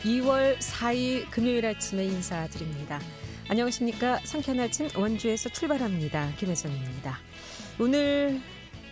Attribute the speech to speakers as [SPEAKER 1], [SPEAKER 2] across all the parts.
[SPEAKER 1] 2월 4일 금요일 아침에 인사드립니다. 안녕하십니까. 상쾌한 아침 원주에서 출발합니다. 김혜정입니다. 오늘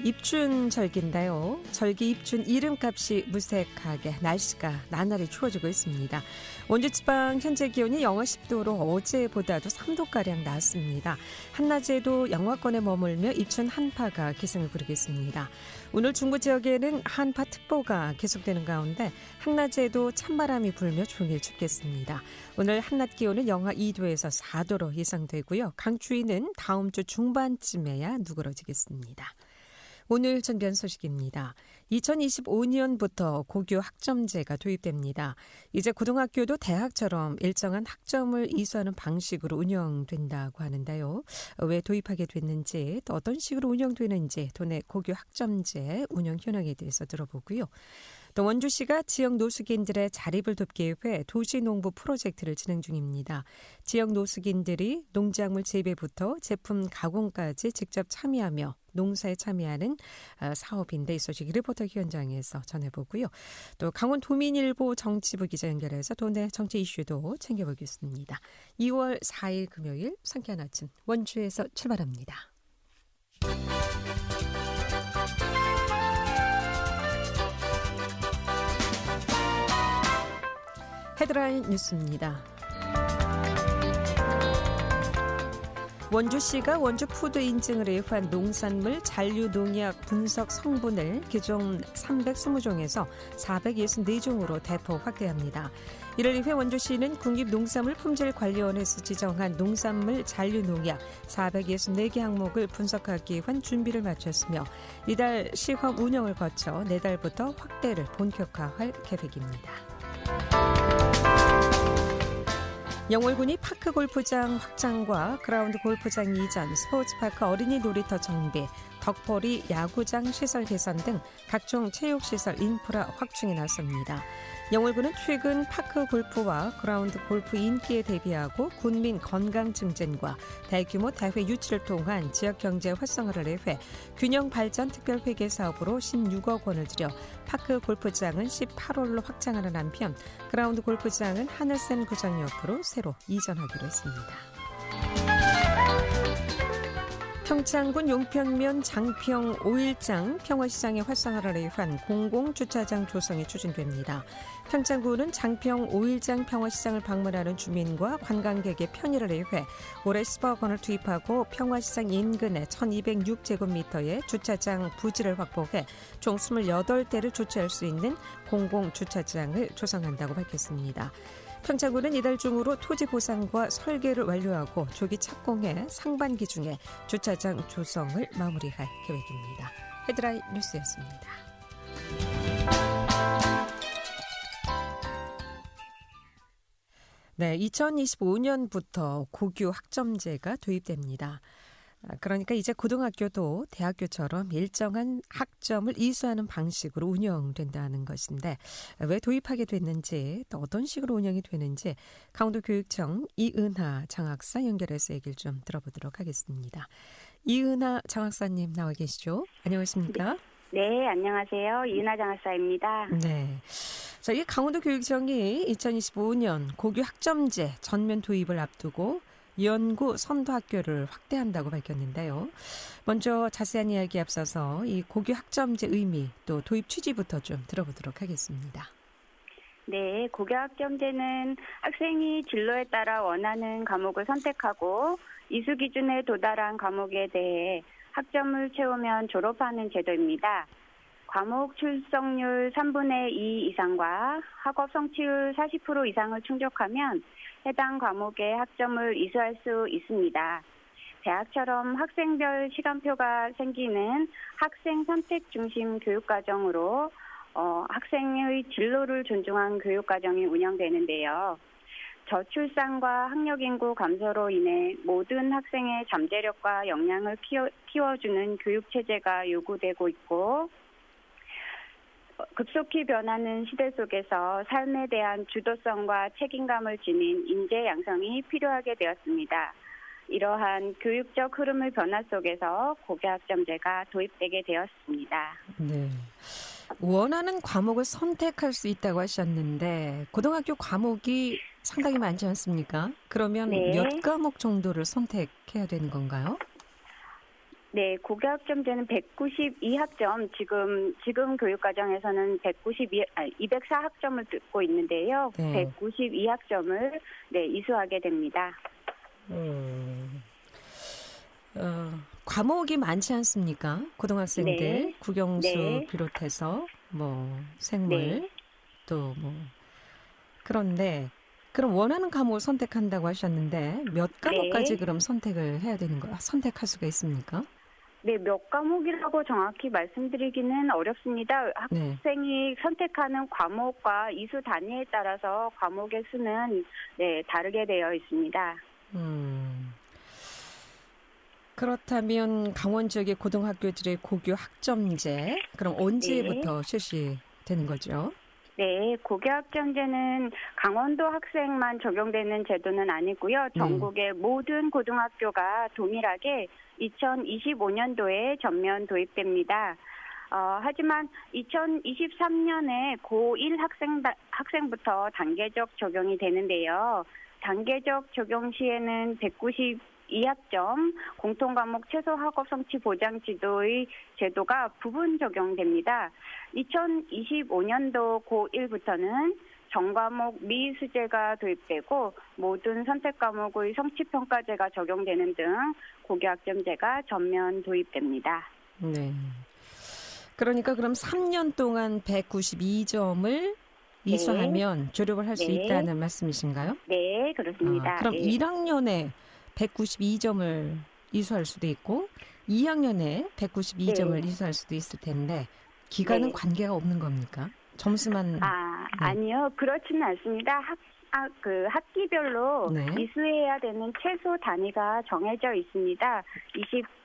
[SPEAKER 1] 입춘절기인데요. 절기 입춘 이름값이 무색하게 날씨가 나날이 추워지고 있습니다. 원주 지방 현재 기온이 영하 10도로 어제보다도 3도가량 낮습니다. 한낮에도 영하권에 머물며 입춘 한파가 기승을 부리겠습니다. 오늘 중부 지역에는 한파특보가 계속되는 가운데 한낮에도 찬바람이 불며 종일 춥겠습니다. 오늘 한낮 기온은 영하 2도에서 4도로 예상되고요. 강추위는 다음 주 중반쯤에야 누그러지겠습니다. 오늘 전변 소식입니다. 2025년부터 고교 학점제가 도입됩니다. 이제 고등학교도 대학처럼 일정한 학점을 이수하는 방식으로 운영된다고 하는데요. 왜 도입하게 됐는지, 또 어떤 식으로 운영되는지 도내 고교 학점제 운영 현황에 대해서 들어보고요. 또 원주시가 지역 노숙인들의 자립을 돕기 위해 도시농부 프로젝트를 진행 중입니다. 지역 노숙인들이 농작물 재배부터 제품 가공까지 직접 참여하며 농사에 참여하는 사업인데 이 소식 리포터 현장에서 전해보고요. 또 강원도민일보 정치부 기자 연결해서 도내 정치 이슈도 챙겨보겠습니다. 2월 4일 금요일 상쾌한 아침 원주에서 출발합니다. 헤드라인 뉴스입니다. 원주시가 원주푸드 인증을 위한 농산물 잔류농약 분석 성분을 기존 320종에서 464종으로 대폭 확대합니다. 이를 위해 원주시는 국립농산물품질관리원에서 지정한 농산물 잔류농약 464개 항목을 분석하기 위한 준비를 마쳤으며 이달 시험 운영을 거쳐 내달부터 확대를 본격화할 계획입니다. 영월군이 파크 골프장 확장과 그라운드 골프장 이전, 스포츠파크 어린이 놀이터 정비, 덕포리 야구장 시설 개선 등 각종 체육시설 인프라 확충에 나섭니다. 영월군은 최근 파크 골프와 그라운드 골프 인기에 대비하고 군민 건강 증진과 대규모 대회 유치를 통한 지역 경제 활성화를 위해 균형 발전 특별회계 사업으로 16억 원을 들여 파크 골프장은 18홀로 확장하는 한편 그라운드 골프장은 하늘센 구장 옆으로 새로 이전하기로 했습니다. 평창군 용평면 장평 5일장 평화시장의 활성화를 위한 공공주차장 조성이 추진됩니다. 평창군은 장평 5일장 평화시장을 방문하는 주민과 관광객의 편의를 위해 올해 10억 원을 투입하고 평화시장 인근에 1206제곱미터의 주차장 부지를 확보해 총 28대를 주차할 수 있는 공공주차장을 조성한다고 밝혔습니다. 평창군은 이달 중으로 토지 보상과 설계를 완료하고 조기 착공해 상반기 중에 주차장 조성을 마무리할 계획입니다. 헤드라인 뉴스였습니다. 네, 2025년부터 고교 학점제가 도입됩니다. 그러니까 이제 고등학교도 대학교처럼 일정한 학점을 이수하는 방식으로 운영된다는 것인데 왜 도입하게 됐는지 또 어떤 식으로 운영이 되는지 강원도교육청 이은하 장학사 연결해서 얘기를 좀 들어보도록 하겠습니다. 이은하 장학사님 나와 계시죠? 안녕하십니까?
[SPEAKER 2] 네, 안녕하세요. 이은하 장학사입니다.
[SPEAKER 1] 네. 자, 이 강원도교육청이 2025년 고교 학점제 전면 도입을 앞두고 연구 선도학교를 확대한다고 밝혔는데요. 먼저 자세한 이야기 앞서서 이 고교 학점제 의미 또 도입 취지부터 좀 들어보도록 하겠습니다.
[SPEAKER 2] 네, 고교 학점제는 학생이 진로에 따라 원하는 과목을 선택하고 이수 기준에 도달한 과목에 대해 학점을 채우면 졸업하는 제도입니다. 과목 출석률 3분의 2 이상과 학업 성취율 40% 이상을 충족하면 해당 과목의 학점을 이수할 수 있습니다. 대학처럼 학생별 시간표가 생기는 학생 선택 중심 교육과정으로 학생의 진로를 존중한 교육과정이 운영되는데요. 저출산과 학력인구 감소로 인해 모든 학생의 잠재력과 역량을 키워주는 교육체제가 요구되고 있고 급속히 변하는 시대 속에서 삶에 대한 주도성과 책임감을 지닌 인재 양성이 필요하게 되었습니다. 이러한 교육적 흐름의 변화 속에서 고교학점제가 도입되게 되었습니다.
[SPEAKER 1] 네. 원하는 과목을 선택할 수 있다고 하셨는데 고등학교 과목이 상당히 많지 않습니까? 그러면 몇
[SPEAKER 2] 네.
[SPEAKER 1] 과목 정도를 선택해야 되는 건가요?
[SPEAKER 2] 네, 고교학점제는 192학점, 지금 교육과정에서는 204학점을 듣고 있는데요.
[SPEAKER 1] 네.
[SPEAKER 2] 192학점을 네, 이수하게 됩니다.
[SPEAKER 1] 음. 과목이 많지 않습니까? 고등학생들
[SPEAKER 2] 네,
[SPEAKER 1] 국영수
[SPEAKER 2] 네,
[SPEAKER 1] 비롯해서 뭐
[SPEAKER 2] 네,
[SPEAKER 1] 생물 또 뭐 그런데 그럼 원하는 과목을 선택한다고 하셨는데 몇 과목까지
[SPEAKER 2] 네.
[SPEAKER 1] 그럼 선택을 해야 되는 거야? 선택할 수가 있습니까?
[SPEAKER 2] 네, 몇 과목이라고 정확히 말씀드리기는 어렵습니다.
[SPEAKER 1] 네.
[SPEAKER 2] 학생이 선택하는 과목과 이수 단위에 따라서 과목의 수는 네, 다르게 되어 있습니다.
[SPEAKER 1] 음. 그렇다면 강원 지역의 고등학교들의 고교 학점제 그럼
[SPEAKER 2] 네.
[SPEAKER 1] 언제부터 실시되는 거죠?
[SPEAKER 2] 네, 고교학점제는 강원도 학생만 적용되는 제도는 아니고요.
[SPEAKER 1] 네.
[SPEAKER 2] 전국의 모든 고등학교가 동일하게 2025년도에 전면 도입됩니다. 하지만 2023년에 고1 학생부터 단계적 적용이 되는데요. 단계적 적용 시에는 192학점 공통과목 최소 학업 성취 보장 지도의 제도가 부분 적용됩니다. 2025년도 고1부터는 전과목 미수제가 도입되고 모든 선택 과목의 성취평가제가 적용되는 등 고교학점제가 전면 도입됩니다.
[SPEAKER 1] 네. 그러니까 그럼 3년 동안 192점을
[SPEAKER 2] 네,
[SPEAKER 1] 이수하면 졸업을 할 수
[SPEAKER 2] 네,
[SPEAKER 1] 있다는 말씀이신가요?
[SPEAKER 2] 네,
[SPEAKER 1] 아,
[SPEAKER 2] 그렇습니다.
[SPEAKER 1] 그럼
[SPEAKER 2] 예,
[SPEAKER 1] 1학년에 192점을 이수할 수도 있고 2학년에 192점을
[SPEAKER 2] 네,
[SPEAKER 1] 이수할 수도 있을 텐데 기간은
[SPEAKER 2] 네.
[SPEAKER 1] 관계가 없는 겁니까? 점수만 네.
[SPEAKER 2] 아니요. 그렇지는 않습니다. 학기별로
[SPEAKER 1] 네.
[SPEAKER 2] 이수해야 되는 최소 단위가 정해져 있습니다.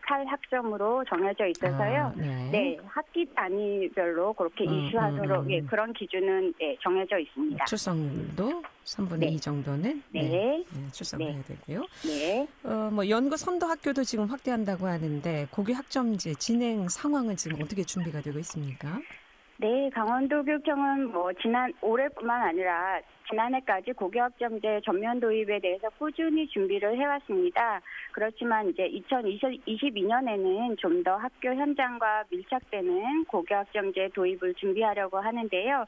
[SPEAKER 2] 28학점으로 정해져 있어서요.
[SPEAKER 1] 아, 네.
[SPEAKER 2] 네, 학기 단위별로 그렇게
[SPEAKER 1] 음, 음,
[SPEAKER 2] 이수하도록 예,
[SPEAKER 1] 음.
[SPEAKER 2] 그런 기준은 네, 정해져 있습니다.
[SPEAKER 1] 출석률도 3분의
[SPEAKER 2] 네,
[SPEAKER 1] 2 정도는 네,
[SPEAKER 2] 네,
[SPEAKER 1] 네, 출석을
[SPEAKER 2] 네,
[SPEAKER 1] 해야 되고요.
[SPEAKER 2] 네.
[SPEAKER 1] 뭐 연구 선도 학교도 지금 확대한다고 하는데 고교 학점제 진행 상황은 지금 어떻게 준비가 되고 있습니까?
[SPEAKER 2] 네, 강원도교육청은 올해뿐만 아니라 지난해까지 고교학점제 전면 도입에 대해서 꾸준히 준비를 해왔습니다. 그렇지만 이제 2022년에는 좀 더 학교 현장과 밀착되는 고교학점제 도입을 준비하려고 하는데요.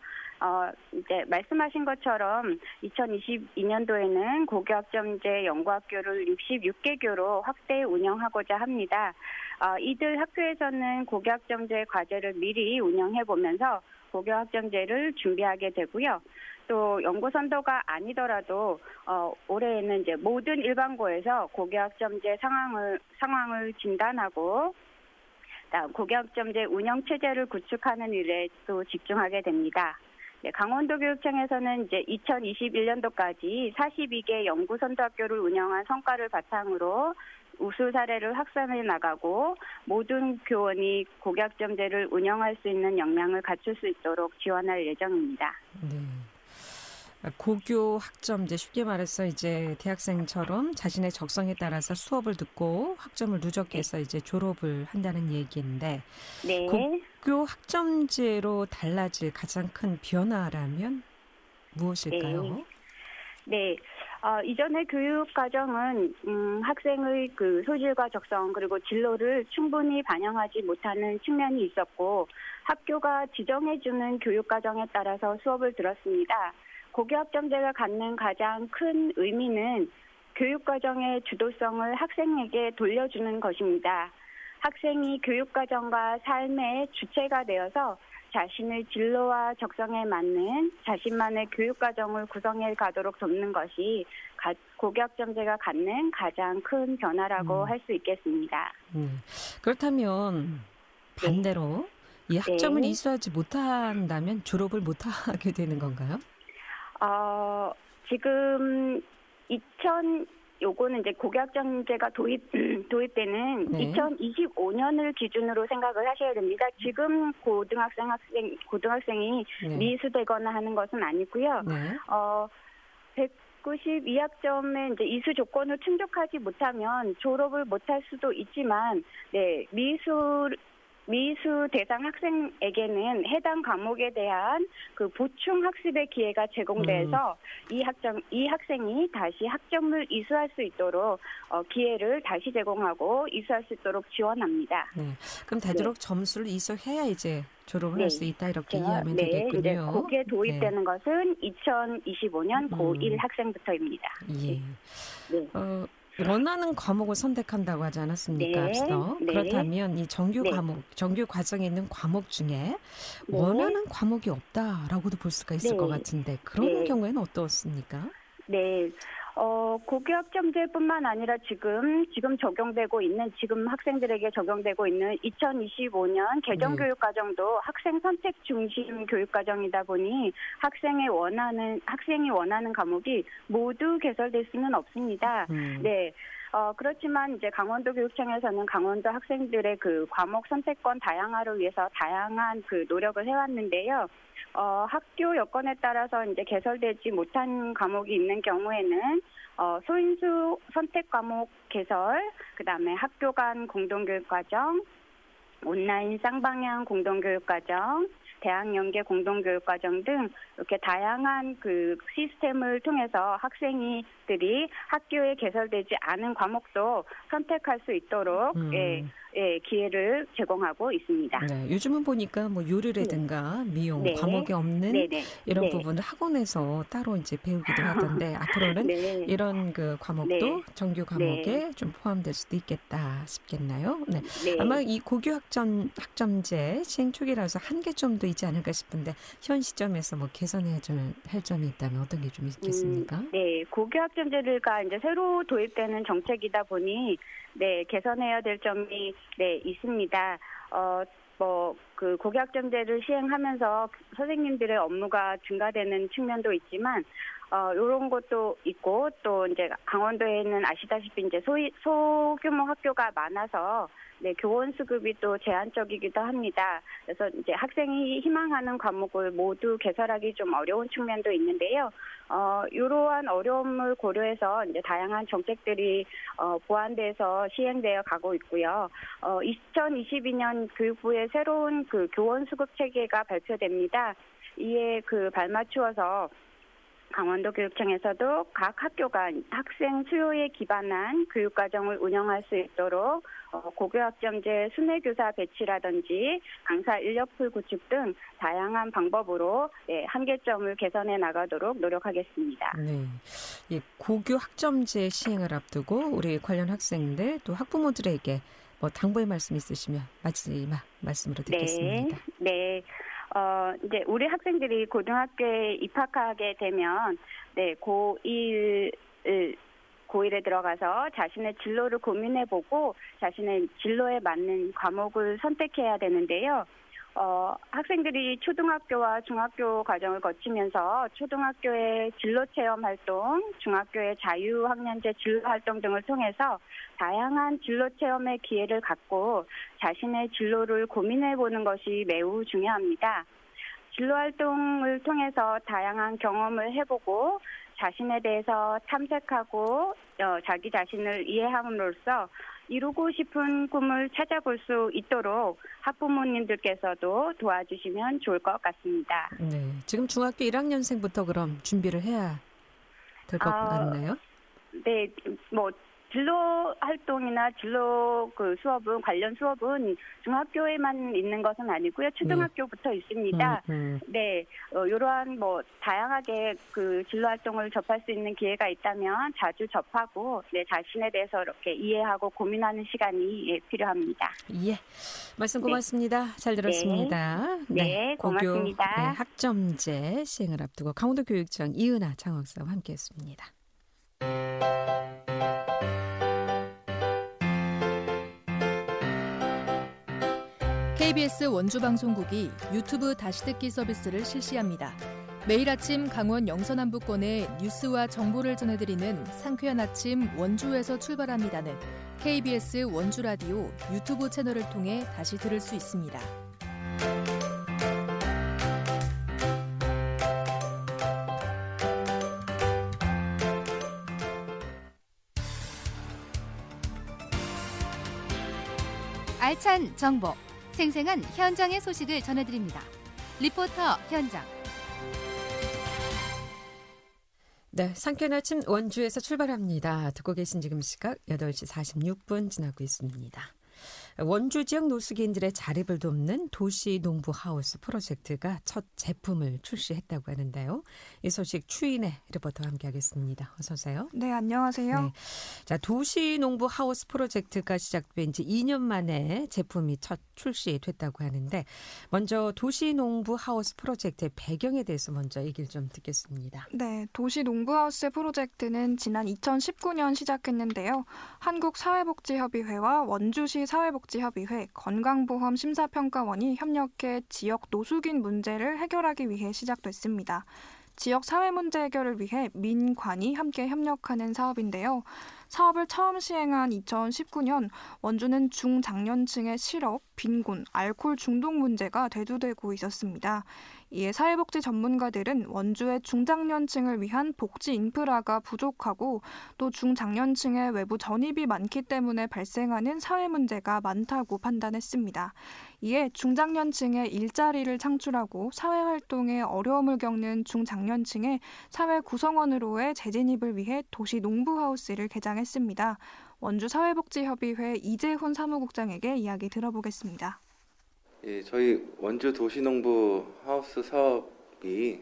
[SPEAKER 2] 이제 말씀하신 것처럼 2022년도에는 고교학점제 연구학교를 66개교로 확대 운영하고자 합니다. 이들 학교에서는 고교학점제 과제를 미리 운영해 보면서 고교학점제를 준비하게 되고요. 또 연구 선도가 아니더라도 올해에는 이제 모든 일반고에서 고교학점제 상황을 진단하고 고교학점제 운영 체제를 구축하는 일에 또 집중하게 됩니다. 네, 강원도교육청에서는 이제 2021년도까지 42개 연구선도학교를 운영한 성과를 바탕으로 우수 사례를 확산해 나가고 모든 교원이 고교학점제를 운영할 수 있는 역량을 갖출 수 있도록 지원할 예정입니다.
[SPEAKER 1] 네. 고교 학점제 쉽게 말해서 이제 대학생처럼 자신의 적성에 따라서 수업을 듣고 학점을
[SPEAKER 2] 네.
[SPEAKER 1] 누적해서 이제 졸업을 한다는 얘기인데
[SPEAKER 2] 네.
[SPEAKER 1] 고교 학점제로 달라질 가장 큰 변화라면
[SPEAKER 2] 네.
[SPEAKER 1] 무엇일까요?
[SPEAKER 2] 네. 이전의 교육 과정은 학생의 그 소질과 적성 그리고 진로를 충분히 반영하지 못하는 측면이 있었고 학교가 지정해주는 교육 과정에 따라서 수업을 들었습니다. 고교학점제가 갖는 가장 큰 의미는 교육 과정의 주도성을 학생에게 돌려주는 것입니다. 학생이 교육 과정과 삶의 주체가 되어서 자신의 진로와 적성에 맞는 자신만의 교육 과정을 구성해 가도록 돕는 것이 고교학점제가 갖는 가장 큰 변화라고
[SPEAKER 1] 음,
[SPEAKER 2] 할 수 있겠습니다.
[SPEAKER 1] 그렇다면
[SPEAKER 2] 네,
[SPEAKER 1] 반대로 이 학점을
[SPEAKER 2] 네.
[SPEAKER 1] 이수하지 못한다면 졸업을 못하게 되는 건가요?
[SPEAKER 2] 어, 지금 요거는 이제 고교학점제가 도입되는
[SPEAKER 1] 네.
[SPEAKER 2] 2025년을 기준으로 생각을 하셔야 됩니다. 지금 고등학생이
[SPEAKER 1] 네.
[SPEAKER 2] 미수되거나 하는 것은 아니고요.
[SPEAKER 1] 네.
[SPEAKER 2] 192학점의 이제 이수 조건을 충족하지 못하면 졸업을 못할 수도 있지만, 네, 미수 대상 학생에게는 해당 과목에 대한 그 보충 학습의 기회가 제공돼서 이 학생이 다시 학점을 이수할 수 있도록 기회를 다시 제공하고 이수할 수 있도록 지원합니다.
[SPEAKER 1] 네. 그럼 되도록 점수를 이수해야 이제 졸업을 할 수 있다 이렇게 이해하면
[SPEAKER 2] 이제
[SPEAKER 1] 되겠군요.
[SPEAKER 2] 그게 도입되는 것은 2025년 고1 학생부터입니다.
[SPEAKER 1] 예.
[SPEAKER 2] 네.
[SPEAKER 1] 원하는 과목을 선택한다고 하지 않았습니까? 앞서. 그렇다면 이 정규 과정에 있는 과목 중에 원하는 과목이 없다라고도 볼 수가 있을 것 같은데 그런 경우에는 어떻습니까?
[SPEAKER 2] 네. 고교 학점제뿐만 아니라 지금 적용되고 있는 지금 학생들에게 적용되고 있는 2025년 개정교육과정도 학생 선택 중심 교육과정이다 보니 학생이 원하는 과목이 모두 개설될 수는 없습니다. 네. 그렇지만 이제 강원도 교육청에서는 강원도 학생들의 그 과목 선택권 다양화를 위해서 다양한 그 노력을 해왔는데요. 학교 여건에 따라서 이제 개설되지 못한 과목이 있는 경우에는 소인수 선택 과목 개설, 그다음에 학교 간 공동교육과정, 온라인 쌍방향 공동교육과정, 대학 연계 공동교육과정 등 이렇게 다양한 그 시스템을 통해서 학생들이 학교에 개설되지 않은 과목도 선택할 수 있도록 기회를 제공하고 있습니다.
[SPEAKER 1] 네, 요즘은 보니까 뭐 요리라든가 미용 과목이 없는 이런 부분을 학원에서 따로 이제 배우기도 하던데 앞으로는 이런 그 과목도 정규 과목에 좀 포함될 수도 있겠다 싶겠나요? 네. 아마 이 고교 학점제 시행 초기라서 한계점도 있지 않을까 싶은데 현 시점에서 뭐 개선해야 할 점이 있다면 어떤 게 좀 있겠습니까?
[SPEAKER 2] 네, 고교 학점제가 이제 새로 도입되는 정책이다 보니 개선해야 될 점이 있습니다. 그 고교 학점제를 시행하면서 선생님들의 업무가 증가되는 측면도 있지만 이런 것도 있고 또 이제 강원도에는 아시다시피 이제 소규모 학교가 많아서 교원 수급이 또 제한적이기도 합니다. 그래서 이제 학생이 희망하는 과목을 모두 개설하기 좀 어려운 측면도 있는데요. 이러한 어려움을 고려해서 이제 다양한 정책들이 보완돼서 시행되어 가고 있고요. 2022년 교육부의 새로운 그 교원 수급 체계가 발표됩니다. 이에 그 발맞추어서 강원도 교육청에서도 각 학교가 학생 수요에 기반한 교육과정을 운영할 수 있도록 고교학점제 순회교사 배치라든지 강사 인력풀 구축 등 다양한 방법으로 한계점을 개선해 나가도록 노력하겠습니다.
[SPEAKER 1] 네, 고교 학점제 시행을 앞두고 우리 관련 학생들 또 학부모들에게 뭐 당부의 말씀 있으시면 마지막 말씀으로 듣겠습니다.
[SPEAKER 2] 네. 이제 우리 학생들이 고등학교에 입학하게 되면 고1에 들어가서 자신의 진로를 고민해보고 자신의 진로에 맞는 과목을 선택해야 되는데요. 학생들이 초등학교와 중학교 과정을 거치면서 초등학교의 진로체험 활동, 중학교의 자유학년제 진로활동 등을 통해서 다양한 진로체험의 기회를 갖고 자신의 진로를 고민해보는 것이 매우 중요합니다. 진로활동을 통해서 다양한 경험을 해보고 자신에 대해서 탐색하고 자기 자신을 이해함으로써 이루고 싶은 꿈을 찾아볼 수 있도록 학부모님들께서도 도와주시면 좋을 것 같습니다.
[SPEAKER 1] 네, 지금 중학교 1학년생부터 그럼 준비를 해야 될 것 같나요?
[SPEAKER 2] 네, 진로 활동이나 진로 그 수업은 관련 수업은 중학교에만 있는 것은 아니고요. 초등학교부터 있습니다. 이러한 다양하게 그 진로 활동을 접할 수 있는 기회가 있다면 자주 접하고 자신에 대해서 이렇게 이해하고 고민하는 시간이 필요합니다.
[SPEAKER 1] 예, 말씀 고맙습니다. 잘 들었습니다.
[SPEAKER 2] 고맙습니다.
[SPEAKER 1] 고교 학점제 시행을 앞두고 강원도 교육청 이은하 장학사와 함께했습니다.
[SPEAKER 3] KBS 원주방송국이 유튜브 다시 듣기 서비스를 실시합니다. 매일 아침 강원 영서남부권의 뉴스와 정보를 전해드리는 상쾌한 아침 원주에서 출발합니다는 KBS 원주라디오 유튜브 채널을 통해 다시 들을 수 있습니다.
[SPEAKER 4] 알찬 정보, 생생한 현장의 소식을 전해드립니다. 리포터 현장.
[SPEAKER 1] 네, 상쾌한 아침 원주에서 출발합니다. 듣고 계신 지금 시각 8시 46분 지나고 있습니다. 원주 지역 노숙인들의 자립을 돕는 도시 농부 하우스 프로젝트가 첫 제품을 출시했다고 하는데요. 이 소식 추인의 리포터와 함께하겠습니다. 어서 오세요.
[SPEAKER 5] 네, 안녕하세요.
[SPEAKER 1] 네. 자, 도시 농부 하우스 프로젝트가 시작된 지 2년 만에 제품이 첫 출시됐다고 하는데 먼저 도시 농부 하우스 프로젝트의 배경에 대해서 먼저 얘기를 좀 듣겠습니다.
[SPEAKER 5] 네, 도시 농부 하우스 프로젝트는 지난 2019년 시작했는데요. 한국사회복지협의회와 원주시 사회복지협의회, 건강보험심사평가원이 협력해 지역 노숙인 문제를 해결하기 위해 시작됐습니다. 지역 사회 문제 해결을 위해 민관이 함께 협력하는 사업인데요. 사업을 처음 시행한 2019년 원주는 중장년층의 실업, 빈곤, 알코올 중독 문제가 대두되고 있었습니다. 이에 사회복지 전문가들은 원주의 중장년층을 위한 복지 인프라가 부족하고 또 중장년층의 외부 전입이 많기 때문에 발생하는 사회 문제가 많다고 판단했습니다. 이에 중장년층의 일자리를 창출하고 사회활동에 어려움을 겪는 중장년층의 사회 구성원으로의 재진입을 위해 도시 농부하우스를 개장했습니다. 원주 사회복지협의회 이재훈 사무국장에게 이야기 들어보겠습니다.
[SPEAKER 6] 예, 저희 원주 도시농부 하우스 사업이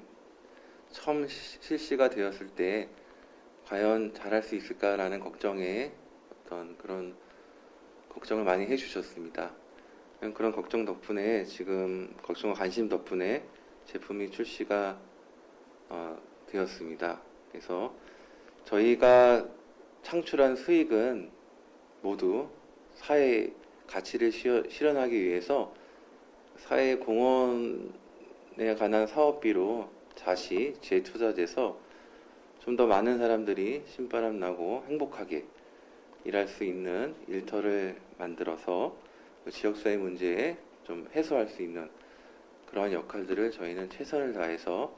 [SPEAKER 6] 처음 실시가 되었을 때 과연 잘할 수 있을까라는 걱정에 어떤 그런 걱정을 많이 해주셨습니다. 그런 걱정 덕분에 지금 걱정과 관심 덕분에 제품이 출시가 되었습니다. 그래서 저희가 창출한 수익은 모두 사회 가치를 실현하기 위해서 사회 공헌에 관한 사업비로 다시 재투자돼서 좀 더 많은 사람들이 신바람 나고 행복하게 일할 수 있는 일터를 만들어서 지역사회 문제에 좀 해소할 수 있는 그런 역할들을 저희는 최선을 다해서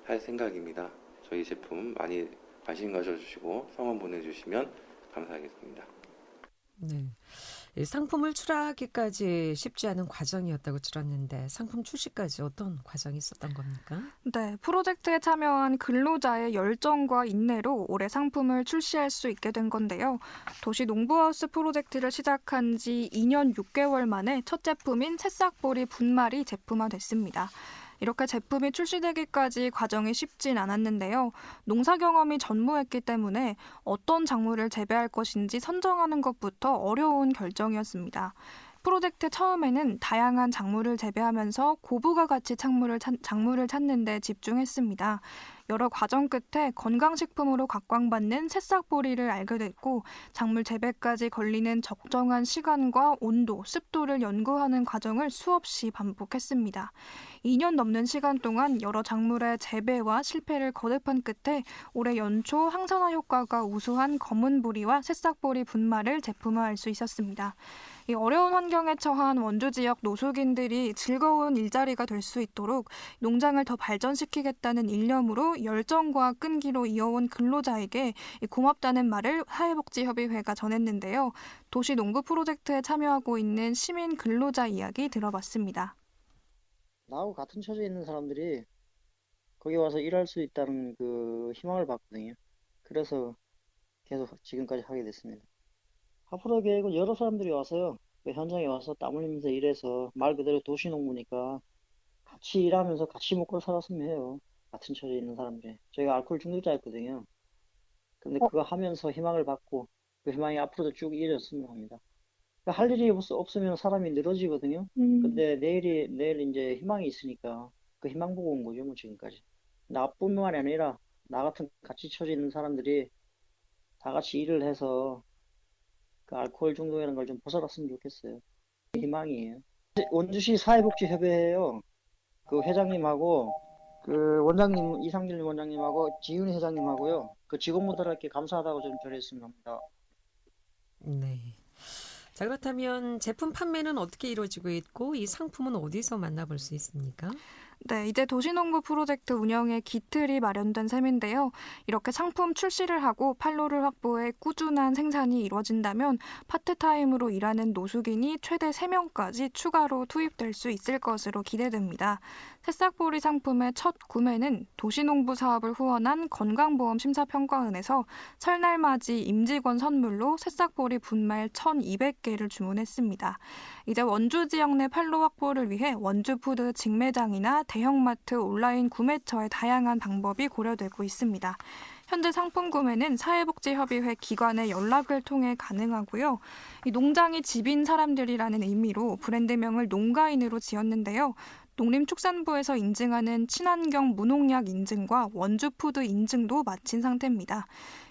[SPEAKER 6] 할 생각입니다. 저희 제품 많이 관심 가져주시고 성원 보내주시면 감사하겠습니다.
[SPEAKER 1] 네. 이 상품을 출하하기까지 쉽지 않은 과정이었다고 들었는데 상품 출시까지 어떤 과정이 있었던 겁니까?
[SPEAKER 5] 네, 프로젝트에 참여한 근로자의 열정과 인내로 올해 상품을 출시할 수 있게 된 건데요. 도시 농부하우스 프로젝트를 시작한 지 2년 6개월 만에 첫 제품인 새싹보리 분말이 제품화됐습니다. 이렇게 제품이 출시되기까지 과정이 쉽진 않았는데요. 농사 경험이 전무했기 때문에 어떤 작물을 재배할 것인지 선정하는 것부터 어려운 결정이었습니다. 프로젝트 처음에는 다양한 작물을 재배하면서 고부가 가치 작물을 찾는 데 집중했습니다. 여러 과정 끝에 건강식품으로 각광받는 새싹보리를 알게 됐고 작물 재배까지 걸리는 적정한 시간과 온도, 습도를 연구하는 과정을 수없이 반복했습니다. 2년 넘는 시간 동안 여러 작물의 재배와 실패를 거듭한 끝에 올해 연초 항산화 효과가 우수한 검은보리와 새싹보리 분말을 제품화할 수 있었습니다. 이 어려운 환경에 처한 원주 지역 노숙인들이 즐거운 일자리가 될 수 있도록 농장을 더 발전시키겠다는 일념으로 열정과 끈기로 이어온 근로자에게 고맙다는 말을 사회복지협의회가 전했는데요. 도시농부 프로젝트에 참여하고 있는 시민 근로자 이야기 들어봤습니다.
[SPEAKER 7] 나하고 같은 처지에 있는 사람들이 거기 와서 일할 수 있다는 그 희망을 봤거든요. 그래서 계속 지금까지 하게 됐습니다. 앞으로 계획은 여러 사람들이 와서요. 그 현장에 와서 땀 흘리면서 일해서 말 그대로 도시농부니까 같이 일하면서 같이 먹고 살았으면 해요. 같은 처지에 있는 사람들이. 저희가 알코올 중독자였거든요. 근데 그거 하면서 희망을 받고 그 희망이 앞으로도 쭉 이어졌으면 합니다. 그러니까 할 일이 없으면 사람이 늘어지거든요. 근데 내일 이제 희망이 있으니까 그 희망 보고 온 거죠, 뭐 지금까지. 나뿐만이 아니라 나 같은 같이 처지에 있는 사람들이 다 같이 일을 해서 그 알코올 중독이라는 걸 좀 벗어났으면 좋겠어요. 희망이에요. 원주시 사회복지협의회에요. 그 회장님하고 그 원장님 이상길 원장님하고 지윤 회장님하고요. 그 직원분들께 감사하다고 좀 전했으면 합니다.
[SPEAKER 1] 네. 자, 그렇다면 제품 판매는 어떻게 이루어지고 있고 이 상품은 어디서 만나볼 수 있습니까?
[SPEAKER 5] 네, 이제 도시농부 프로젝트 운영에 기틀이 마련된 셈인데요. 이렇게 상품 출시를 하고 판로를 확보해 꾸준한 생산이 이루어진다면 파트타임으로 일하는 노숙인이 최대 3명까지 추가로 투입될 수 있을 것으로 기대됩니다. 새싹보리 상품의 첫 구매는 도시농부 사업을 후원한 건강보험심사평가원에서 설날 맞이 임직원 선물로 새싹보리 분말 1,200개를 주문했습니다. 이제 원주 지역 내 판로 확보를 위해 원주푸드 직매장이나 대형마트 온라인 구매처의 다양한 방법이 고려되고 있습니다. 현재 상품 구매는 사회복지협의회 기관의 연락을 통해 가능하고요. 이 농장이 집인 사람들이라는 의미로 브랜드명을 농가인으로 지었는데요. 농림축산부에서 인증하는 친환경 무농약 인증과 원주푸드 인증도 마친 상태입니다.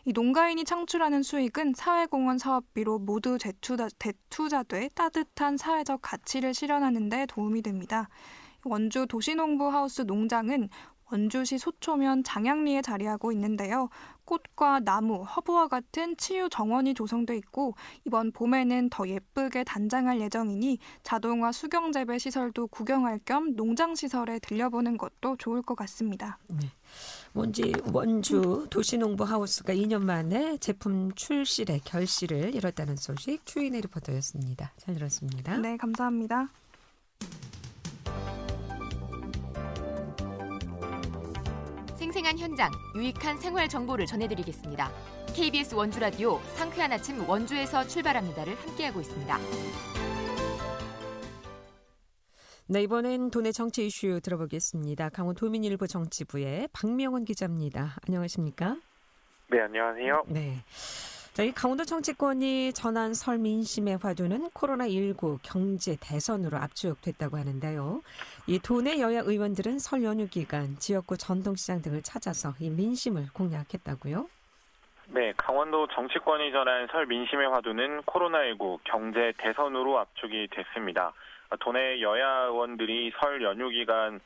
[SPEAKER 5] 이 농가인이 창출하는 수익은 사회공헌 사업비로 모두 대투자돼 따뜻한 사회적 가치를 실현하는 데 도움이 됩니다. 원주 도시농부 하우스 농장은 원주시 소초면 장양리에 자리하고 있는데요. 꽃과 나무, 허브와 같은 치유 정원이 조성돼 있고 이번 봄에는 더 예쁘게 단장할 예정이니 자동화 수경재배 시설도 구경할 겸 농장 시설에 들려보는 것도 좋을 것 같습니다.
[SPEAKER 1] 네. 원주 도시농부 하우스가 2년 만에 제품 출시의 결실을 이뤘다는 소식 추인의 리포터였습니다. 잘 들었습니다.
[SPEAKER 5] 네, 감사합니다.
[SPEAKER 8] 생생한 현장, 유익한 생활 정보를 전해드리겠습니다. KBS 원주 라디오 상쾌한 아침 원주에서 출발합니다를 함께하고 있습니다.
[SPEAKER 1] 네, 이번엔 도내 정치 이슈 들어보겠습니다. 강원도민일보 정치부의 박명훈 기자입니다. 안녕하십니까?
[SPEAKER 9] 네, 안녕하세요.
[SPEAKER 1] 네. 저희 강원도 정치권이 전한 설 민심의 화두는 코로나19 경제 대선으로 압축됐다고 하는데요. 이 도내 여야 의원들은 설 연휴 기간 지역구 전통시장 등을 찾아서 이 민심을 공략했다고요?
[SPEAKER 9] 네, 강원도 정치권이 전한 설 민심의 화두는 코로나19 경제 대선으로 압축이 됐습니다. 도내 여야 의원들이 설 연휴 기간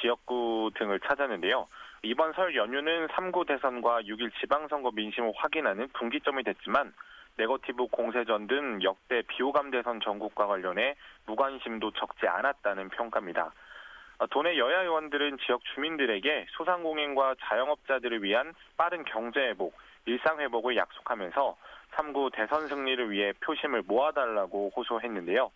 [SPEAKER 9] 지역구 등을 찾았는데요. 이번 설 연휴는 3구 대선과 6일 지방선거 민심을 확인하는 분기점이 됐지만 네거티브 공세전 등 역대 비호감 대선 전국과 관련해 무관심도 적지 않았다는 평가입니다. 도내 여야 의원들은 지역 주민들에게 소상공인과 자영업자들을 위한 빠른 경제회복, 일상회복을 약속하면서 3구 대선 승리를 위해 표심을 모아달라고 호소했는데요.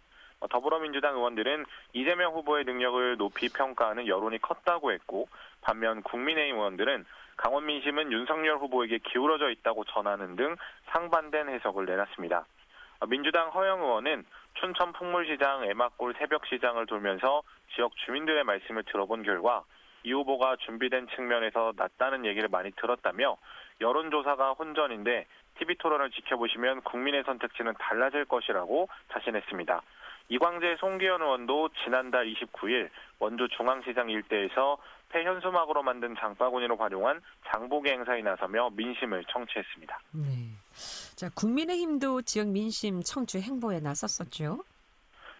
[SPEAKER 9] 더불어민주당 의원들은 이재명 후보의 능력을 높이 평가하는 여론이 컸다고 했고 반면 국민의힘 의원들은 강원 민심은 윤석열 후보에게 기울어져 있다고 전하는 등 상반된 해석을 내놨습니다. 민주당 허영 의원은 춘천 풍물시장, 애막골 새벽시장을 돌면서 지역 주민들의 말씀을 들어본 결과 이 후보가 준비된 측면에서 낫다는 얘기를 많이 들었다며 여론조사가 혼전인데 TV토론을 지켜보시면 국민의 선택지는 달라질 것이라고 자신했습니다. 이광재 송기현 의원도 지난달 29일 원주 중앙시장 일대에서 폐현수막으로 만든 장바구니로 활용한 장보기 행사에 나서며 민심을 청취했습니다.
[SPEAKER 1] 네. 자, 국민의힘도 지역 민심 청취 행보에 나섰었죠?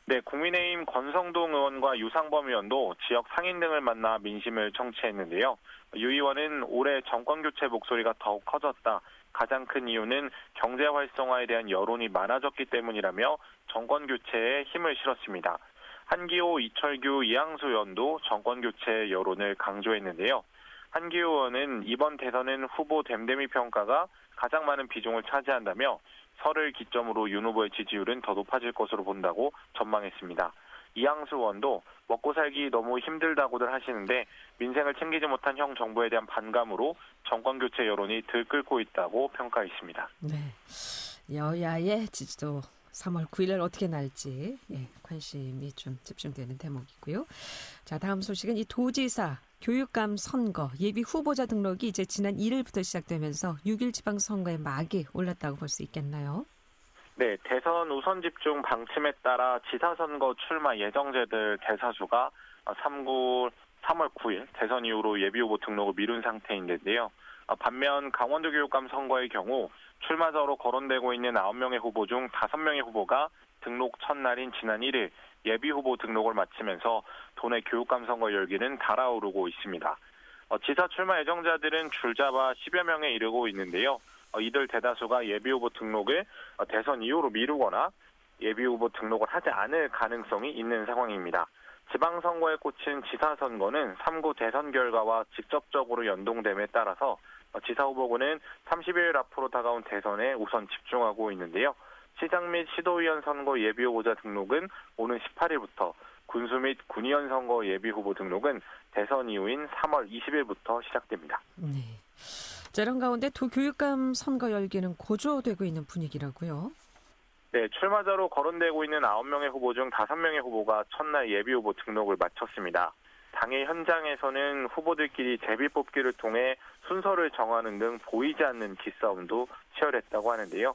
[SPEAKER 9] 네, 국민의힘 권성동 의원과 유상범 의원도 지역 상인 등을 만나 민심을 청취했는데요. 유 의원은 올해 정권교체 목소리가 더욱 커졌다. 가장 큰 이유는 경제 활성화에 대한 여론이 많아졌기 때문이라며 정권교체에 힘을 실었습니다. 한기호, 이철규, 이항수 의원도 정권교체 여론을 강조했는데요. 한기호 의원은 이번 대선은 후보 댐댐이 평가가 가장 많은 비중을 차지한다며 설을 기점으로 윤 후보의 지지율은 더 높아질 것으로 본다고 전망했습니다. 이항수 의원도 먹고 살기 너무 힘들다고들 하시는데 민생을 챙기지 못한 형 정부에 대한 반감으로 정권교체 여론이 들끓고 있다고 평가했습니다.
[SPEAKER 1] 네, 여야의 지지도 3월 9일 어떻게 날지 관심이 좀 집중되는 대목이고요. 자, 다음 소식은 이 도지사 교육감 선거 예비 후보자 등록이 이제 지난 1일부터 시작되면서 6일 지방선거의 막이 올랐다고 볼 수 있겠나요?
[SPEAKER 9] 네, 대선 우선 집중 방침에 따라 지사선거 출마 예정자들 대사수가 3월 9일 대선 이후로 예비후보 등록을 미룬 상태인데요. 반면 강원도 교육감 선거의 경우 출마자로 거론되고 있는 9명의 후보 중 5명의 후보가 등록 첫날인 지난 1일 예비후보 등록을 마치면서 도내 교육감 선거 열기는 달아오르고 있습니다. 지사 출마 예정자들은 줄잡아 10여 명에 이르고 있는데요. 이들 대다수가 예비후보 등록을 대선 이후로 미루거나 예비후보 등록을 하지 않을 가능성이 있는 상황입니다. 지방선거에 꽂힌 지사선거는 3구 대선 결과와 직접적으로 연동됨에 따라서 지사후보군은 30일 앞으로 다가온 대선에 우선 집중하고 있는데요. 시장 및 시도의원 선거 예비후보자 등록은 오는 18일부터, 군수 및 군의원 선거 예비후보 등록은 대선 이후인 3월 20일부터 시작됩니다.
[SPEAKER 1] 네. 이런 가운데 도교육감 선거 열기는 고조되고 있는 분위기라고요?
[SPEAKER 9] 네, 출마자로 거론되고 있는 9명의 후보 중 5명의 후보가 첫날 예비후보 등록을 마쳤습니다. 당의 현장에서는 후보들끼리 제비뽑기를 통해 순서를 정하는 등 보이지 않는 기싸움도 치열했다고 하는데요.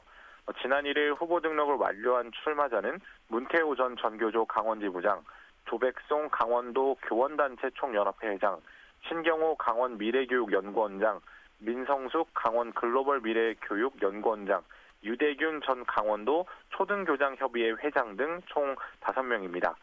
[SPEAKER 9] 지난 1일 후보 등록을 완료한 출마자는 문태호 전 전교조 강원지부장, 조백송 강원도 교원단체 총연합회 회장, 신경호 강원 미래교육연구원장, 민성숙 강원 글로벌 미래교육연구원장, 유대균 전 강원도 초등교장협의회 회장 등 총 5명입니다.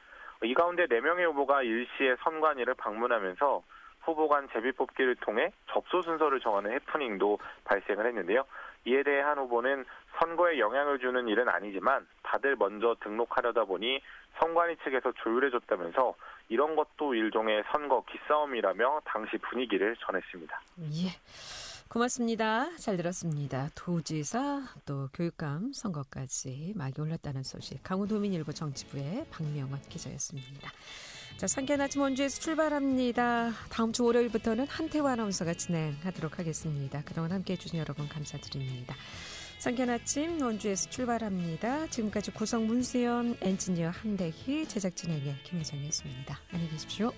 [SPEAKER 9] 이 가운데 4명의 후보가 일시에 선관위를 방문하면서 후보 간 제비뽑기를 통해 접수 순서를 정하는 해프닝도 발생을 했는데요. 이에 대해 한 후보는 선거에 영향을 주는 일은 아니지만 다들 먼저 등록하려다 보니 선관위 측에서 조율해줬다면서 이런 것도 일종의 선거 기싸움이라며 당시 분위기를 전했습니다.
[SPEAKER 1] 예, 고맙습니다. 잘 들었습니다. 도지사 또 교육감 선거까지 막이 올랐다는 소식. 강원도민일보 정치부의 박명원 기자였습니다. 자, 상쾌한 아침 원주에서 출발합니다. 다음 주 월요일부터는 한태화 아나운서가 진행하도록 하겠습니다. 그동안 함께해 주신 여러분 감사드립니다. 상쾌한 아침 원주에서 출발합니다. 지금까지 구성 문수연, 엔지니어 한대희, 제작진에게 김혜정이었습니다. 안녕히 계십시오.